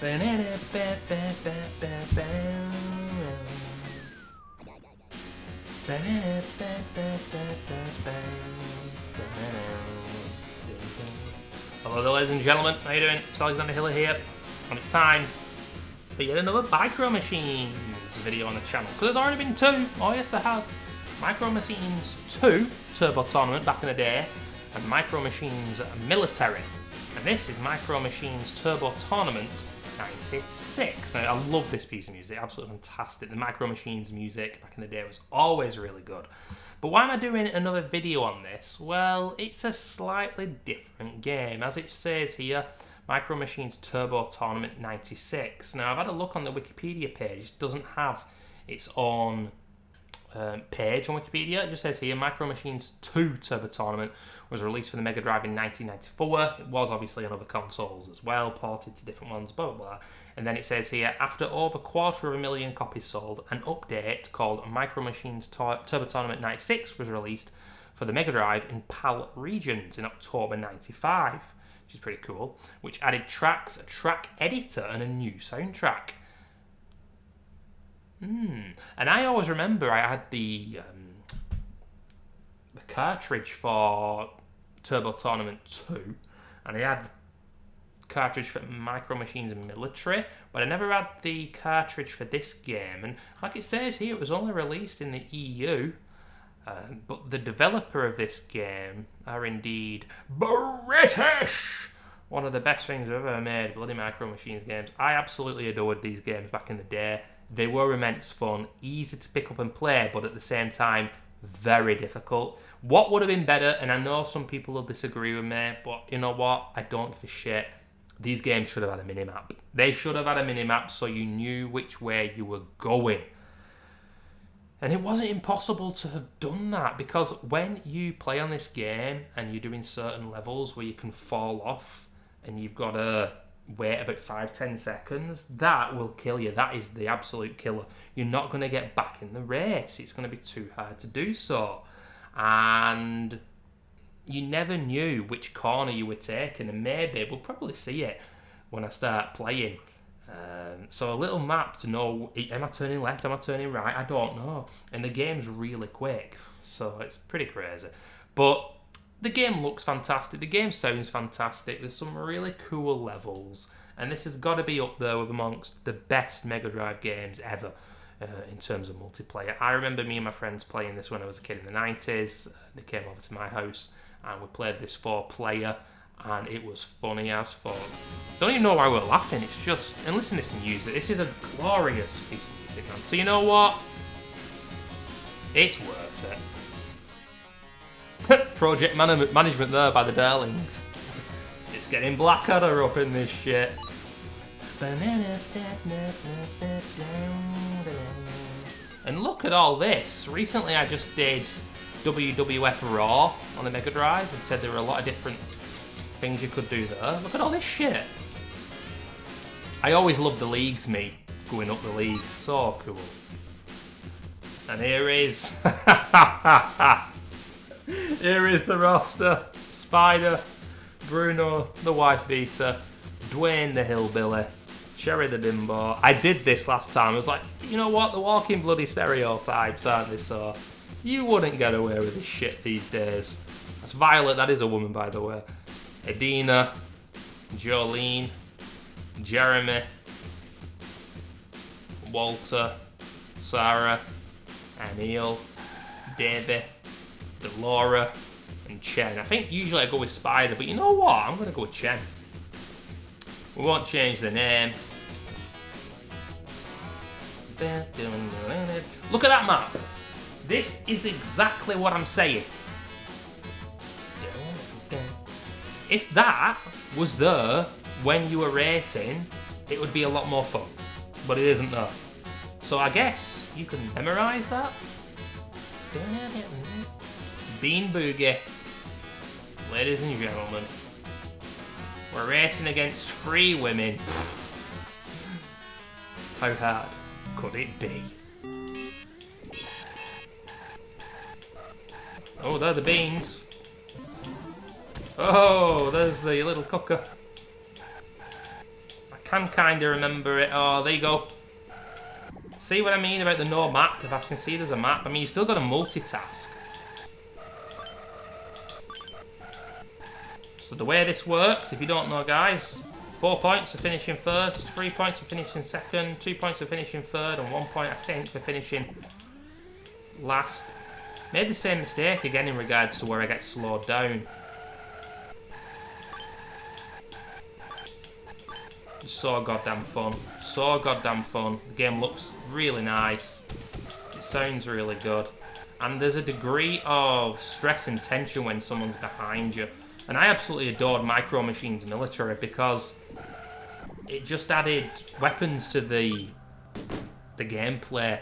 Hello there, ladies and gentlemen. How you doing? It's Alexander Hiller here, and it's time for yet another Micro Machines video on the channel. Because there's already been two. Oh yes, there has. Micro Machines 2 Turbo Tournament back in the day, and Micro Machines Military. And this is Micro Machines Turbo Tournament 96. Now, I love this piece of music, absolutely fantastic. The Micro Machines music back in the day was always really good. But why am I doing another video on this? Well, it's a slightly different game. As it says here, Micro Machines Turbo Tournament 96. Now, I've had a look on the Wikipedia page. It doesn't have its own page on Wikipedia. It just says here, Micro Machines 2 Turbo Tournament was released for the Mega Drive in 1994. It was obviously on other consoles as well, ported to different ones, blah, blah, blah. And then it says here, after over 250,000 copies sold, an update called Micro Machines Turbo Tournament 96 was released for the Mega Drive in PAL regions in October 95, which is pretty cool, which added tracks, a track editor, and a new soundtrack. And I always remember I had the cartridge for Turbo Tournament 2, and I had cartridge for Micro Machines Military, but I never had the cartridge for this game. And like it says here, it was only released in the EU, but the developer of this game are indeed British. One of the best things I've ever made, bloody Micro Machines games. I absolutely adored these games back in the day. They were immense fun, easy to pick up and play, but at the same time, very difficult. What would have been better, and I know some people will disagree with me, but you know what? I don't give a shit. These games should have had a minimap. They should have had a minimap so you knew which way you were going. And it wasn't impossible to have done that, because when you play on this game and you're doing certain levels where you can fall off and you've got to wait about 5-10 seconds, that will kill you. That is the absolute killer. You're not going to get back in the race. It's going to be too hard to do so. And you never knew which corner you were taking, and maybe we'll probably see it when I start playing. So a little map to know, am I turning left, am I turning right? I don't know. And the game's really quick, so it's pretty crazy. But the game looks fantastic, the game sounds fantastic, there's some really cool levels, and this has got to be up there with amongst the best Mega Drive games ever in terms of multiplayer. I remember me and my friends playing this when I was a kid in the 90s. They came over to my house and we played this 4-player, and it was funny as fuck. Don't even know why we're laughing, it's just, and listen to this music, this is a glorious piece of music, man. So you know what? It's worth it. Project management there by the Darlings. It's getting Blackadder up in this shit. And look at all this. Recently I just did WWF Raw on the Mega Drive and said there were a lot of different things you could do there. Look at all this shit. I always loved the leagues, me. Going up the leagues. So cool. And here is... Here is the roster. Spider, Bruno, the wife beater, Dwayne the hillbilly, Cherry the bimbo. I did this last time. I was like, you know what? The walking bloody stereotypes, aren't they? So you wouldn't get away with this shit these days. That's Violet. That is a woman, by the way. Edina, Jolene, Jeremy, Walter, Sarah, Anil, Davey, Delora, and Chen. I think usually I go with Spider, but you know what? I'm going to go with Chen. We won't change the name. Look at that map. This is exactly what I'm saying. If that was there when you were racing, it would be a lot more fun. But it isn't there. So I guess you can memorise that. Bean Boogie. Ladies and gentlemen, we're racing against 3 women. How hard could it be? Oh, they're the beans. Oh, there's the little cooker. I can kind of remember it. Oh, there you go. See what I mean about the no map? If I can see there's a map. I mean, you still got to multitask. So the way this works, if you don't know, guys, 4 points for finishing first, 3 points for finishing second, 2 points for finishing third, and 1 point, I think, for finishing last. Made the same mistake again in regards to where I get slowed down. So goddamn fun. So goddamn fun. The game looks really nice. It sounds really good. And there's a degree of stress and tension when someone's behind you. And I absolutely adored Micro Machines Military because it just added weapons to the gameplay,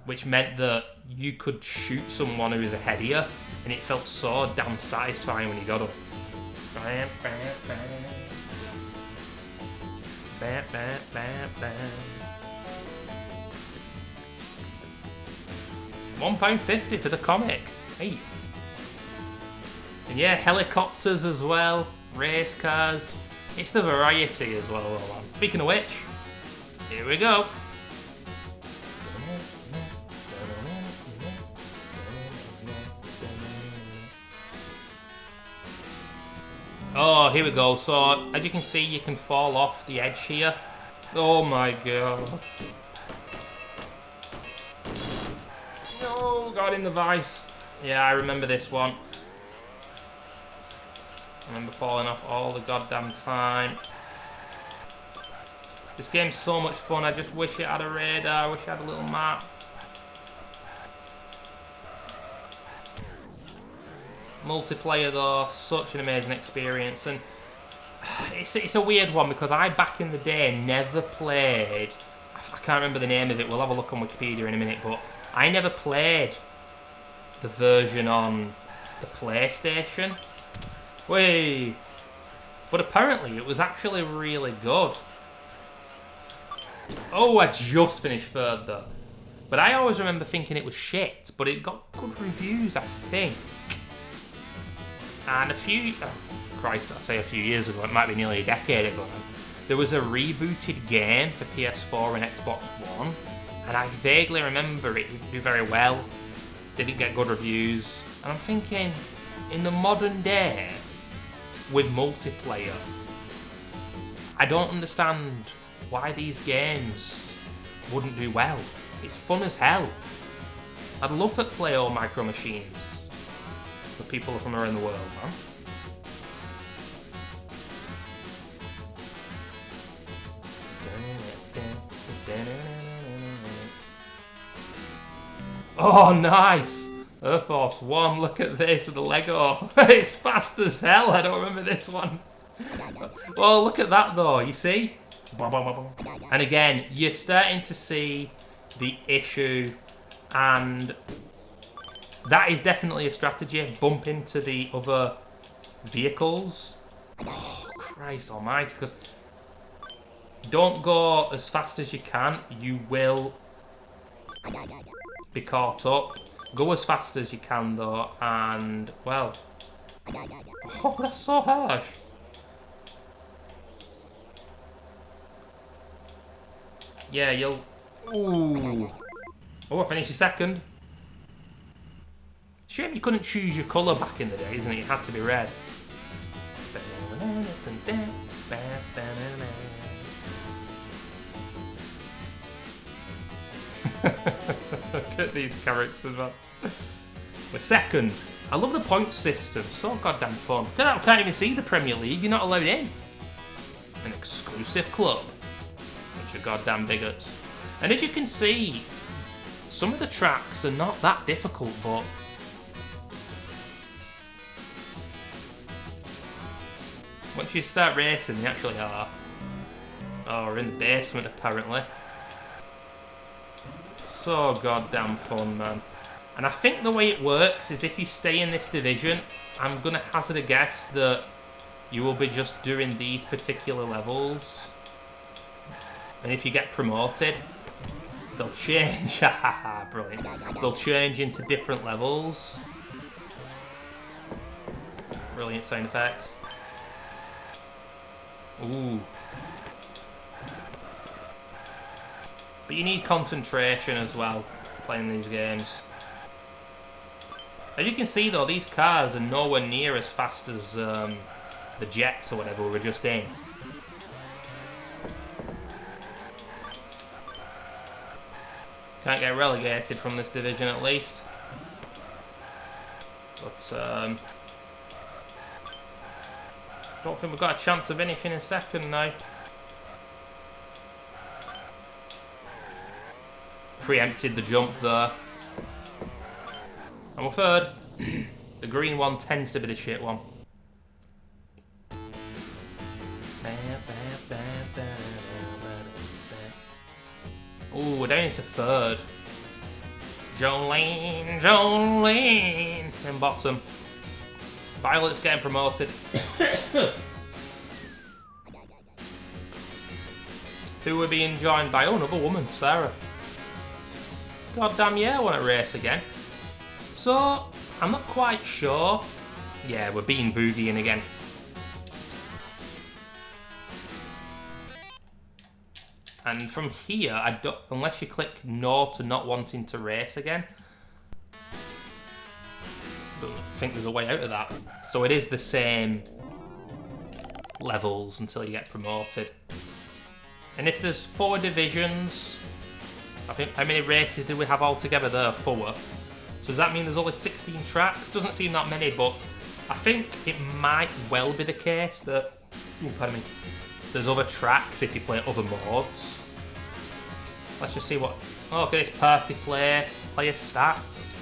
which meant that you could shoot someone who was ahead of you, and it felt so damn satisfying when you got them. Bam, bam, bam. Bam, bam, bam, bam. £1.50 for the comic. Hey. And yeah, helicopters as well, race cars. It's the variety as well. Speaking of which, here we go. Oh, here we go. So, as you can see, you can fall off the edge here. Oh my god. No, got in the vice. Yeah, I remember this one. I remember falling off all the goddamn time. This game's so much fun. I just wish it had a radar. I wish it had a little map. Multiplayer though, such an amazing experience, and it's a weird one because I back in the day never played, I can't remember the name of it, we'll have a look on Wikipedia in a minute, but I never played the version on the PlayStation. Whey! But apparently it was actually really good. Oh, I just finished third though. But I always remember thinking it was shit, but it got good reviews, I think. And Christ, I'd say a few years ago, it might be nearly a decade ago, there was a rebooted game for PS4 and Xbox One, and I vaguely remember it didn't do very well, didn't get good reviews, and I'm thinking, in the modern day, with multiplayer, I don't understand why these games wouldn't do well. It's fun as hell. I'd love to play all Micro Machines. For people from around the world, man. Oh, nice! Air Force One, look at this with the Lego. It's fast as hell, I don't remember this one. Well, look at that though, you see? And again, you're starting to see the issue, and that is definitely a strategy. Bump into the other vehicles. Oh, Christ almighty, because don't go as fast as you can. You will be caught up. Go as fast as you can though, and, well... Oh, that's so harsh. Yeah, you'll... Ooh. Oh, I finished your second. Shame you couldn't choose your colour back in the day, isn't it? It had to be red. Look at these characters, man. We're second. I love the point system. So goddamn fun. Look at that, I can't even see the Premier League. You're not allowed in. An exclusive club. Bunch of goddamn bigots. And as you can see, some of the tracks are not that difficult, but once you start racing, they actually are. Oh, we're in the basement, apparently. So goddamn fun, man. And I think the way it works is if you stay in this division, I'm going to hazard a guess that you will be just doing these particular levels. And if you get promoted, they'll change. Haha, brilliant. They'll change into different levels. Brilliant sound effects. Ooh. But you need concentration as well, playing these games. As you can see though, these cars are nowhere near as fast as the jets or whatever we were just in. Can't get relegated from this division at least. But don't think we've got a chance of finishing in second now. Preempted the jump there. And we're third. The green one tends to be the shit one. Ooh, we're down into third. Jolene, Jolene. In bottom. Violet's getting promoted. Who we're being joined by? Oh, another woman, Sarah. God damn yeah, I want to race again. So, I'm not quite sure. Yeah, we're being boogieing again. And from here, I don't, unless you click no to not wanting to race again, I don't think there's a way out of that. So it is the same levels until you get promoted. And if there's 4 divisions, I think, how many races did we have altogether there? 4. So does that mean there's only 16 tracks? Doesn't seem that many, but I think it might well be the case that, pardon me, there's other tracks if you play other modes. Let's just see what... Oh, look at this party player stats.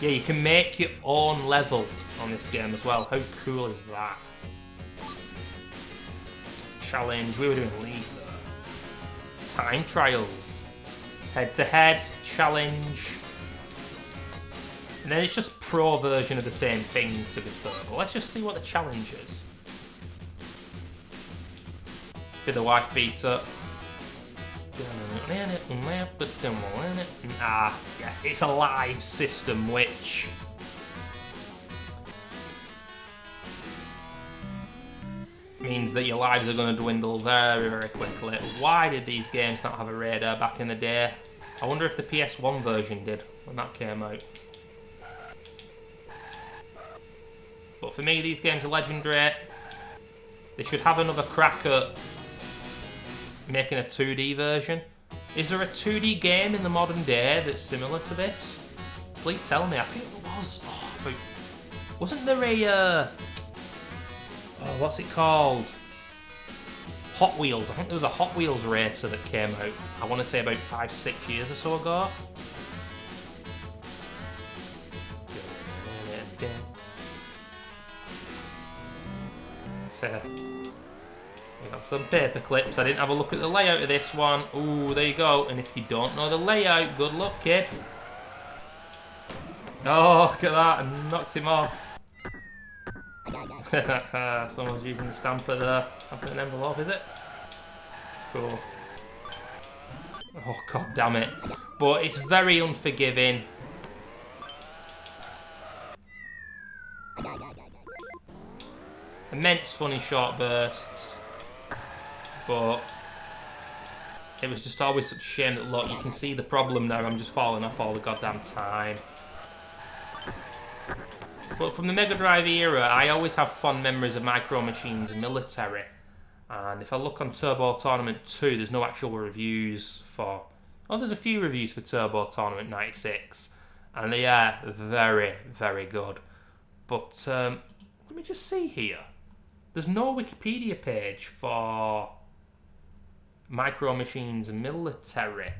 Yeah, you can make your own level on this game as well. How cool is that? Challenge. We were doing league there. Time trials. Head-to-head. Challenge. And then it's just pro version of the same thing, to be fair. But let's just see what the challenge is. Be the wife beater. Ah, yeah, it's a live system, which means that your lives are going to dwindle very, very quickly. Why did these games not have a radar back in the day? I wonder if the PS1 version did when that came out. But for me, these games are legendary. They should have another crack at making a 2D version. Is there a 2D game in the modern day that's similar to this? Please tell me. I think there was. Oh, but wasn't there a... oh, what's it called? Hot Wheels. I think there was a Hot Wheels racer that came out, I want to say about 5-6 years or so ago. We got some paper clips. I didn't have a look at the layout of this one. Ooh, there you go. And if you don't know the layout, good luck, kid. Oh, look at that. I knocked him off. Someone's using the stamper there. Stamping an envelope, is it? Cool. Oh, god damn it. But it's very unforgiving. Immense funny short bursts. But it was just always such a shame that, look, you can see the problem now. I'm just falling off all the goddamn time. But from the Mega Drive era, I always have fond memories of Micro Machines Military. And if I look on Turbo Tournament 2, there's no actual reviews for... oh, there's a few reviews for Turbo Tournament 96. And they are very, very good. But let me just see here. There's no Wikipedia page for Micro Machines Military.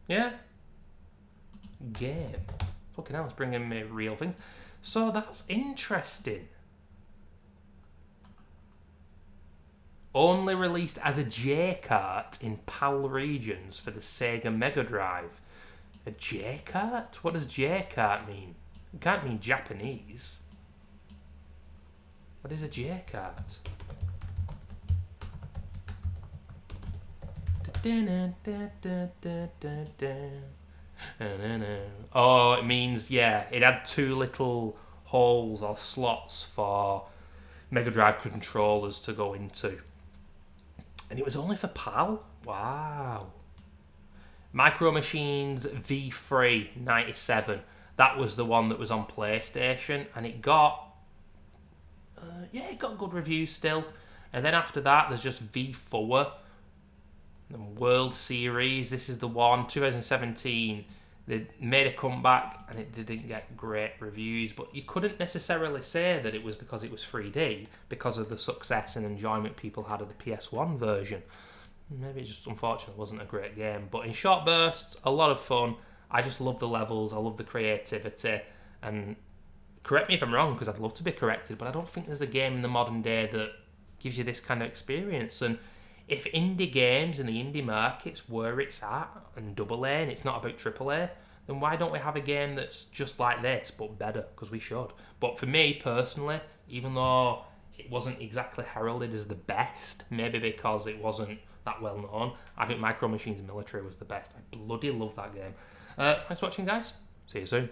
Yeah? Game. Fucking hell, it's bringing me real things. So that's interesting. Only released as a J-Kart in PAL regions for the Sega Mega Drive. A J-Kart? What does J-Kart mean? It can't mean Japanese. What is a J-Kart? Oh, it means, yeah, it had 2 little holes or slots for Mega Drive controllers to go into. And it was only for PAL. Wow. Micro Machines V3 97. That was the one that was on PlayStation, and it got good reviews still. And then after that, there's just V4, the World Series. This is the one, 2017. They made a comeback, and it didn't get great reviews, but you couldn't necessarily say that it was because it was 3D, because of the success and enjoyment people had of the PS1 version. Maybe it just, unfortunately, wasn't a great game. But in short bursts, a lot of fun. I just love the levels. I love the creativity. And correct me if I'm wrong, because I'd love to be corrected, but I don't think there's a game in the modern day that gives you this kind of experience. And if indie games and the indie market's where it's at, and AA, and it's not about AAA, then why don't we have a game that's just like this, but better? Because we should. But for me, personally, even though it wasn't exactly heralded as the best, maybe because it wasn't that well known, I think Micro Machines Military was the best. I bloody love that game. Thanks for watching, guys. See you soon.